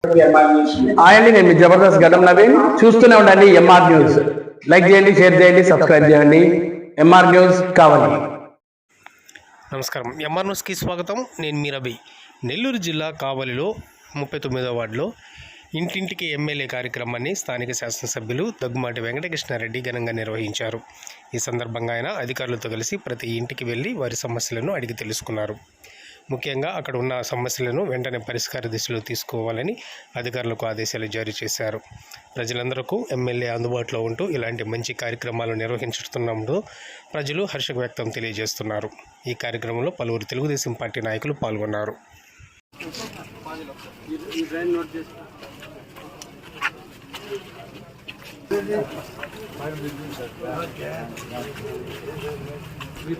అండి, నేను మీ జబర్దస్త్ గడ్డం నవీన్. చూస్తూనే ఉండండి ఎంఆర్ న్యూస్. లైక్ చేయండి, షేర్ చేయండి, సబ్స్క్రైబ్ చేయండి. ఎంఆర్ న్యూస్ కావాలి. నమస్కారం. ఎంఆర్ న్యూస్కి స్వాగతం. నేను మీ రవి. నెల్లూరు జిల్లా కావలిలో 39వ వార్డులో ఇంటింటికి ఎమ్మెల్యే కార్యక్రమాన్ని స్థానిక శాసనసభ్యులు దగ్గుమాటి వెంకటకృష్ణారెడ్డి ఘనంగా నిర్వహించారు. ఈ సందర్భంగా ఆయన అధికారులతో కలిసి ప్రతి ఇంటికి వెళ్లి వారి సమస్యలను అడిగి తెలుసుకున్నారు. ముఖ్యంగా అక్కడ ఉన్న సమస్యలను వెంటనే పరిష్కార దిశలో తీసుకోవాలని అధికారులకు ఆదేశాలు జారీ చేశారు. ప్రజలందరికీ ఎమ్మెల్యే అందుబాటులో ఉంటూ ఇలాంటి మంచి కార్యక్రమాలు నిర్వహించుతున్నందుకు ప్రజలు హర్షం వ్యక్తం తెలియజేస్తున్నారు. ఈ కార్యక్రమంలో పలువురు తెలుగుదేశం పార్టీ నాయకులు పాల్గొన్నారు.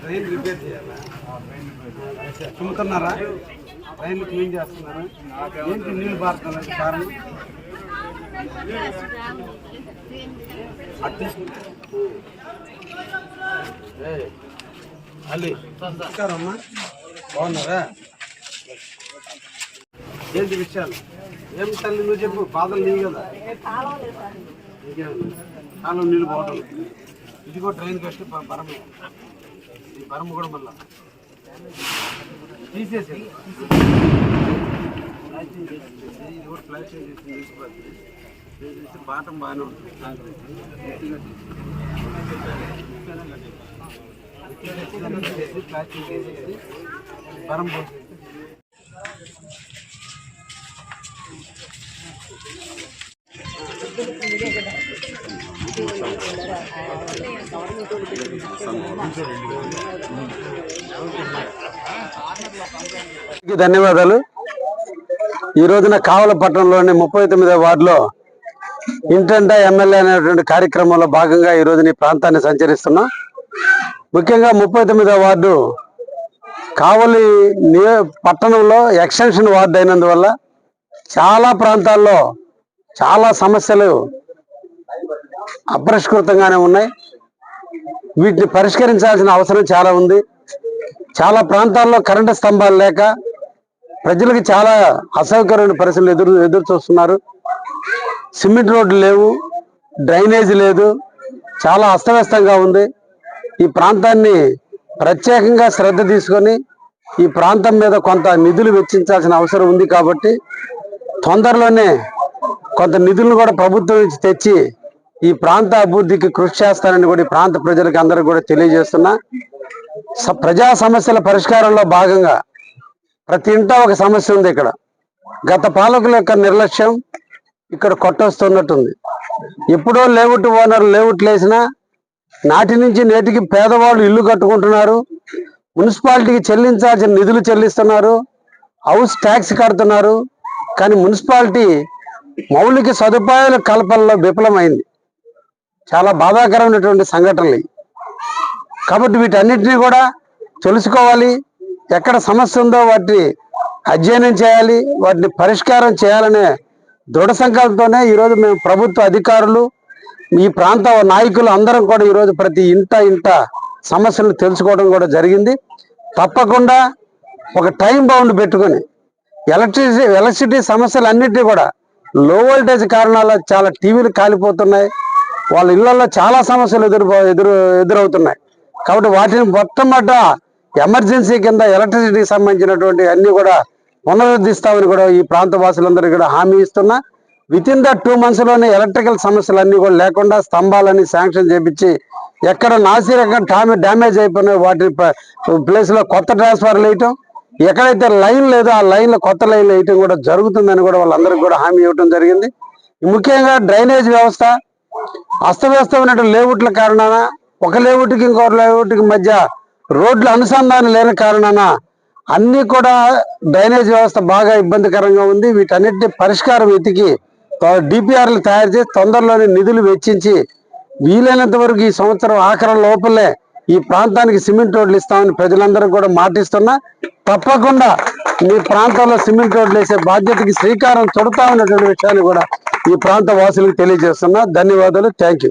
ట్రైన్ రిపేర్ చేయాలా? చుమ్ముతున్నారా? ట్రైన్ క్లీన్ చేస్తున్నారా? ఏంటి నీళ్ళు పారుతున్నారు కారణం? అల్లి నమస్కారమ్మా, బాగున్నారా? ఏంటి విషయాలు? ఏం తల్లి నువ్వు చెప్పు. బాధలు నీవు కదా, కాలం నీళ్ళు పోవటం. ఇదిగో ట్రైన్ కట్టి బరమ, ఈ బరమ కూడా మళ్ళా తీసేసి ఇది కూడా ప్లాస్టింగ్ చేసి తీసుకోవాలి. బాటం బాగానే ఉంటుంది. ప్లాస్టింగ్ చేసేసి బరం పోసి ధన్యవాదాలు. ఈ రోజున కావల పట్టణంలోని 39వ వార్డులో ఇంటంటా ఎమ్మెల్యే అనేటువంటి కార్యక్రమంలో భాగంగా ఈ రోజున ఈ ప్రాంతాన్ని సంచరిస్తున్నాం. ముఖ్యంగా 39వ వార్డు కావలి పట్టణంలో ఎక్స్టెన్షన్ వార్డు అయినందువల్ల చాలా ప్రాంతాల్లో చాలా సమస్యలు అపరిష్కృతంగానే ఉన్నాయి. వీటిని పరిష్కరించాల్సిన అవసరం చాలా ఉంది. చాలా ప్రాంతాల్లో కరెంటు స్తంభాలు లేక ప్రజలకు చాలా అసౌకర్యమైన పరిస్థితులు ఎదురు చూస్తున్నారు. సిమెంట్ రోడ్లు లేవు, డ్రైనేజ్ లేదు, చాలా అస్తవ్యస్తంగా ఉంది. ఈ ప్రాంతాన్ని ప్రత్యేకంగా శ్రద్ధ తీసుకొని ఈ ప్రాంతం మీద కొంత నిధులు వెచ్చించాల్సిన అవసరం ఉంది. కాబట్టి తొందరలోనే కొంత నిధులను కూడా ప్రభుత్వం నుంచి తెచ్చి ఈ ప్రాంత అభివృద్ధికి కృషి చేస్తానని కూడా ఈ ప్రాంత ప్రజలకు అందరూ కూడా తెలియజేస్తున్నా. ప్రజా సమస్యల పరిష్కారంలో భాగంగా ప్రతి ఇంటా ఒక సమస్య ఉంది. ఇక్కడ గత పాలకుల యొక్క నిర్లక్ష్యం ఇక్కడ కొట్టొస్తున్నట్టుంది. ఎప్పుడో లేఅవుట్ ఓనర్లు లేఅవుట్లు వేసినా నాటి నుంచి నేటికి పేదవాళ్ళు ఇల్లు కట్టుకుంటున్నారు. మున్సిపాలిటీకి చెల్లించాల్సిన నిధులు చెల్లిస్తున్నారు, హౌస్ ట్యాక్స్ కడుతున్నారు. కానీ మున్సిపాలిటీ మౌలిక సదుపాయాల కల్పనలో విఫలమైంది. చాలా బాధాకరమైనటువంటి సంఘటనలు. కాబట్టి వీటన్నిటినీ కూడా తెలుసుకోవాలి. ఎక్కడ సమస్య ఉందో వాటిని అధ్యయనం చేయాలి, వాటిని పరిష్కారం చేయాలనే దృఢ సంకల్పంతోనే ఈరోజు మేము ప్రభుత్వ అధికారులు, ఈ ప్రాంత నాయకులు అందరం కూడా ఈరోజు ప్రతి ఇంట సమస్యలను తెలుసుకోవడం కూడా జరిగింది. తప్పకుండా ఒక టైం బౌండ్ పెట్టుకొని ఎలక్ట్రిసిటీ సమస్యలన్నింటినీ కూడా లో వోల్టేజ్ కారణాల చాలా టీవీలు కాలిపోతున్నాయి. వాళ్ళ ఇళ్లలో చాలా సమస్యలు ఎదురవుతున్నాయి. కాబట్టి వాటిని మొట్టమొదట ఎమర్జెన్సీ కింద ఎలక్ట్రిసిటీకి సంబంధించినటువంటి అన్ని కూడా పునరుద్ధరిస్తామని కూడా ఈ ప్రాంత వాసులందరూ కూడా హామీ ఇస్తున్నా. వితిన్ ద 2 months ఎలక్ట్రికల్ సమస్యలు అన్ని కూడా లేకుండా స్తంభాలన్నీ శాంక్షన్ చేపించి ఎక్కడ నాసిరకం డ్యామేజ్ అయిపోయినాయి వాటి ప్లేస్లో కొత్త ట్రాన్స్ఫార్మర్లు వేయటం, ఎక్కడైతే లైన్ లేదో ఆ లైన్లో కొత్త లైన్లు వేయటం కూడా జరుగుతుందని కూడా వాళ్ళందరికీ కూడా హామీ ఇవ్వడం జరిగింది. ముఖ్యంగా డ్రైనేజ్ వ్యవస్థ అస్తవ్యస్తమైనటువంటి లేఅవుట్ల కారణాన ఒక లేఅవుట్కి ఇంకో లేఅవుట్కి మధ్య రోడ్ల అనుసంధానం లేని కారణాన అన్నీ కూడా డ్రైనేజ్ వ్యవస్థ బాగా ఇబ్బందికరంగా ఉంది. వీటన్నిటిని పరిష్కారం వెతికి డిపిఆర్లు తయారు చేసి తొందరలోనే నిధులు వెచ్చించి వీలైనంత వరకు ఈ సంవత్సరం ఆఖరి లోపలే ఈ ప్రాంతానికి సిమెంట్ రోడ్లు ఇస్తామని ప్రజలందరూ కూడా మాటిస్తున్నా. తప్పకుండా మీ ప్రాంతంలో సిమెంట్ రోడ్లు వేసే బాధ్యతకి శ్రీకారం చుడతామన్నటువంటి విషయాన్ని కూడా ఈ ప్రాంత వాసులకు తెలియజేస్తున్నా. ధన్యవాదాలు. Thank you.